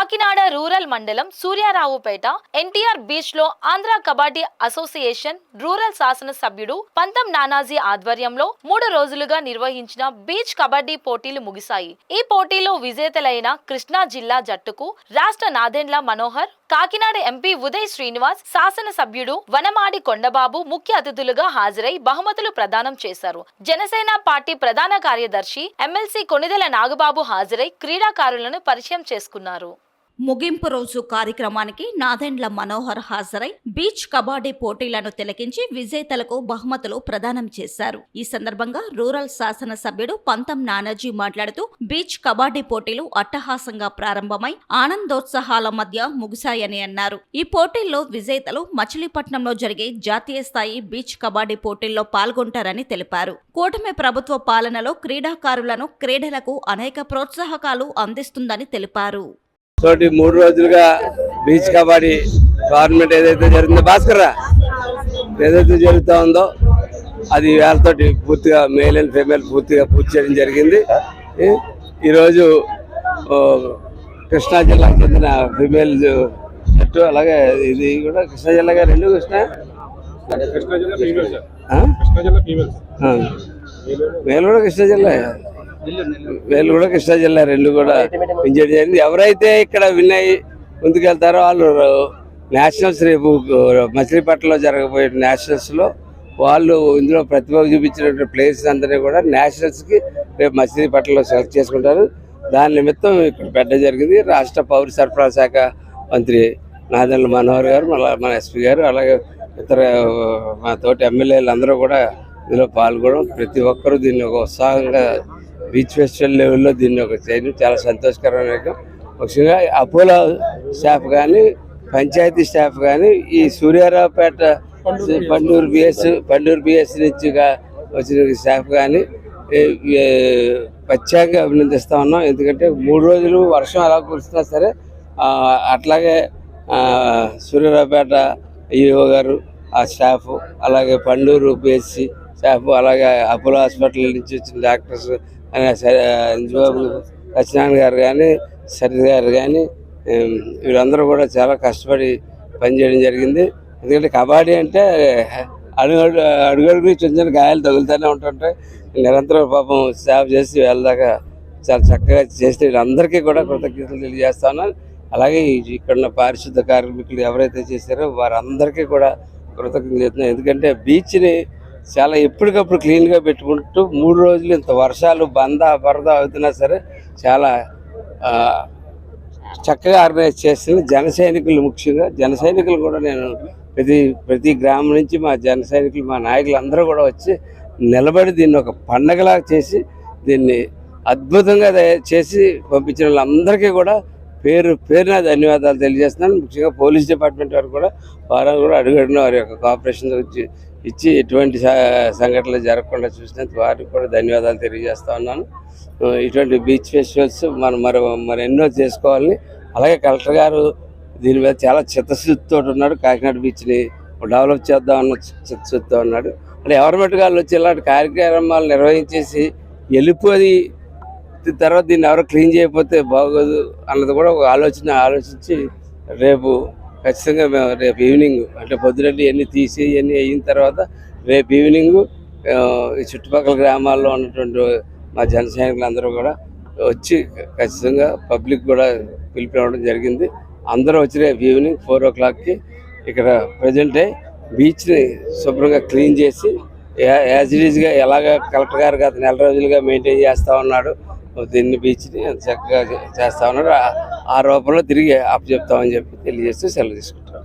Kakinada rural మండలం Suryaraopeta NTR beach లో Andhra kabaddi association rural శాసన సభ్యుడు పంతం నానాజీ ఆధ్వర్యంలో 3 రోజులుగా నిర్వహించిన బీచ్ కబడ్డీ పోటీలు ముగిశాయి. ఈ పోటీలో విజేతలైన కృష్ణా జిల్లా జట్టుకు రాష్ట్ర నాదెండ్ల మనోహర్, కాకినాడ ఎంపీ ఉదయ్ శ్రీనివాస్, శాసన సభ్యుడు వనమాడి కొండబాబు ముఖ్య అతిథులుగా హాజరై బహుమతులు ప్రదానం చేశారు. జనసేన పార్టీ ప్రధాన కార్యదర్శి ఎమ్మెల్సీ కొనిదెల నాగబాబు హాజరై క్రీడాకారులను పరిచయం చేసుకున్నారు. ముగింపు రోజు కార్యక్రమానికి నాదెండ్ల మనోహర్ హాజరై బీచ్ కబడ్డీ పోటీలను తిలకించి విజేతలకు బహుమతులు ప్రదానం చేశారు. ఈ సందర్భంగా రూరల్ శాసన సభ్యుడు పంతం నానాజీ మాట్లాడుతూ బీచ్ కబడ్డీ పోటీలు అట్టహాసంగా ప్రారంభమై ఆనందోత్సాహాల మధ్య ముగిశాయని అన్నారు. ఈ పోటీల్లో విజేతలు మచిలీపట్నంలో జరిగే జాతీయ స్థాయి బీచ్ కబడ్డీ పోటీల్లో పాల్గొంటారని తెలిపారు. కూటమి ప్రభుత్వ పాలనలో క్రీడాకారులను క్రీడలకు అనేక ప్రోత్సాహకాలు అందిస్తుందని తెలిపారు. 3 రోజులుగా బీచ్ కబడ్డీ టోర్నమెంట్ ఏదైతే జరిగిందో భాస్కర్ ఏదైతే జరుగుతూ ఉందో అది వాళ్ళతోటి పూర్తిగా మేల్ అండ్ ఫీమేల్ పూర్తిగా పూర్తి చేయడం జరిగింది. ఈరోజు కృష్ణా జిల్లాకు చెందిన ఫీమేల్ జట్టు, అలాగే ఇది కూడా కృష్ణా జిల్లాగా 2 మేలు కూడా కృష్ణా జిల్లా వీళ్ళు కూడా కృష్ణా జిల్లా 2 కూడా విజయం జరిగింది. ఎవరైతే ఇక్కడ విన్ అయ్యి ముందుకెళ్తారో వాళ్ళు నేషనల్స్ రేపు మచిలీపట్నంలో జరగబోయే నేషనల్స్లో వాళ్ళు ఇందులో ప్రతిభ చూపించినటువంటి ప్లేయర్స్ అందరినీ కూడా నేషనల్స్కి రేపు మచిలీపట్నంలో సెలెక్ట్ చేసుకుంటారు. దాని నిమిత్తం ఇక్కడ పెట్టడం జరిగింది. రాష్ట్ర పౌర సరఫరా శాఖ మంత్రి నాదెండ్ల మనోహర్ గారు, మన ఎస్పీ గారు, అలాగే ఇతర మా తోటి ఎమ్మెల్యేలు అందరూ కూడా ఇందులో పాల్గొనడం, ప్రతి ఒక్కరూ దీన్ని ఒక ఉత్సాహంగా బీచ్ ఫెస్టివల్ లెవెల్లో దీన్ని ఒక చేయడం చాలా సంతోషకరమైన. ముఖ్యంగా అపోలో స్టాఫ్ కానీ, పంచాయతీ స్టాఫ్ కానీ, ఈ సూర్యారావుపేట పండూరు బిఎస్ నుంచి వచ్చిన స్టాఫ్ కానీ ప్రత్యేకంగా అభినందిస్తూ ఉన్నాం. ఎందుకంటే 3 రోజులు వర్షం ఎలా కురుస్తున్నా సరే అట్లాగే సూర్యారావుపేట ఈఓ గారు ఆ స్టాఫ్, అలాగే పండూరు బిఎస్సి స్టాఫ్, అలాగే అపోలో హాస్పిటల్ నుంచి వచ్చిన డాక్టర్స్ బాబు సత్యనారాయణ గారు కానీ, సరిత గారు కానీ, వీళ్ళందరూ కూడా చాలా కష్టపడి పనిచేయడం జరిగింది. ఎందుకంటే కబడ్డీ అంటే అడుగడుగు చిన్న చిన్న గాయాలు తగులుతూనే ఉంటుంటాయి. నిరంతరం పాపం సేవ చేసి వెళ్ళదాకా చాలా చక్కగా చేస్తే వీళ్ళందరికీ కూడా కృతజ్ఞతలు తెలియజేస్తా ఉన్నాను. అలాగే ఇక్కడ పారిశుద్ధ కార్మికులు ఎవరైతే చేశారో వారందరికీ కూడా కృతజ్ఞతలు చెప్తున్నాను. ఎందుకంటే బీచ్ని చాలా ఎప్పటికప్పుడు క్లీన్గా పెట్టుకుంటూ 3 రోజులు ఇంత వర్షాలు బరద అవుతున్నా సరే చాలా చక్కగా ఆర్గనైజ్ చేస్తున్న జన సైనికులు, ముఖ్యంగా జన సైనికులు కూడా నేను ప్రతి గ్రామం నుంచి మా జన సైనికులు, మా నాయకులు అందరూ కూడా వచ్చి నిలబడి దీన్ని ఒక పండగలాగా చేసి దీన్ని అద్భుతంగా చేసి పంపించిన వాళ్ళందరికీ కూడా పేరున ధన్యవాదాలు తెలియజేస్తున్నాను. ముఖ్యంగా పోలీస్ డిపార్ట్మెంట్ వారు కూడా వారు కూడా అడుగడిన వారి యొక్క కోఆపరేషన్ ఇచ్చి ఎటువంటి సంఘటనలు జరగకుండా చూసినందుకు వారికి కూడా ధన్యవాదాలు తెలియజేస్తా ఉన్నాను. ఇటువంటి బీచ్ ఫెస్టివల్స్ మనం మరి ఎన్నో చేసుకోవాలని, అలాగే కలెక్టర్ గారు దీని మీద చాలా చిత్తశుద్ధితో ఉన్నాడు. కాకినాడ బీచ్ని డెవలప్ చేద్దామన్న చిత్తశుద్ధితో ఉన్నాడు. అంటే ఎవరి మట్టుగాళ్ళు వచ్చి ఇలాంటి కార్యక్రమాలు నిర్వహించేసి వెళ్ళిపోయి తర్వాత దీన్ని ఎవరో క్లీన్ చేయకపోతే బాగోదు అన్నది కూడా ఒక ఆలోచించి రేపు ఖచ్చితంగా మేము రేపు ఈవినింగ్, అంటే పొద్దునట్టు ఇవన్నీ తీసి ఇవన్నీ అయిన తర్వాత రేపు ఈవినింగ్ ఈ చుట్టుపక్కల గ్రామాల్లో ఉన్నటువంటి మా జన సైనికులందరూ కూడా వచ్చి ఖచ్చితంగా పబ్లిక్ కూడా పిలిపివ్వడం జరిగింది. అందరూ వచ్చి రేపు ఈవినింగ్ 4 o'clockకి ఇక్కడ ప్రజెంట్ అయ్యి బీచ్ని శుభ్రంగా క్లీన్ చేసి యాజ్ ఇట్ ఈజ్గా ఎలాగ కలెక్టర్ గారు గత 4 రోజులుగా మెయింటైన్ చేస్తూ ఉన్నాడు దీన్ని బీచ్ని చక్కగా చేస్తూ ఉన్నాడు. ఆ రూపంలో తిరిగి అప్పచెప్తామని చెప్పి తెలియజేస్తూ సెలవు తీసుకుంటాం.